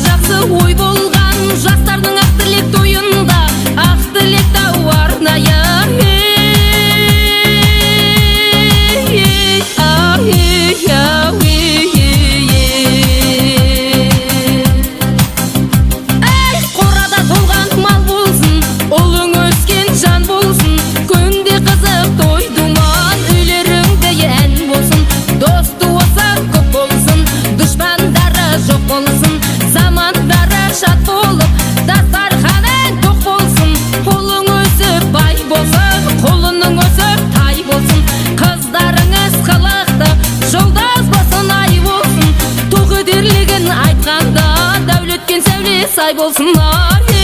жақсы ой болған жастардың ақ тілек тойында ақ тілек тауарнайы қорада толған мал болсын, ұлың өскен жан болсын, күнде қызық той думан, үйлеріңде ән болсын, досты осы көп болсын, дұшпандары жоқ болсын, замандары шат болып, дастарханың тоқ болсын, ұлың өсіп бай болсын, құлының өсіп тай болсын, қыздарыңыз қылықты, жолдас болсын ай болсын, тоқ өтерлігін айтқанда, дәулеткен сәуле сай болсын ай.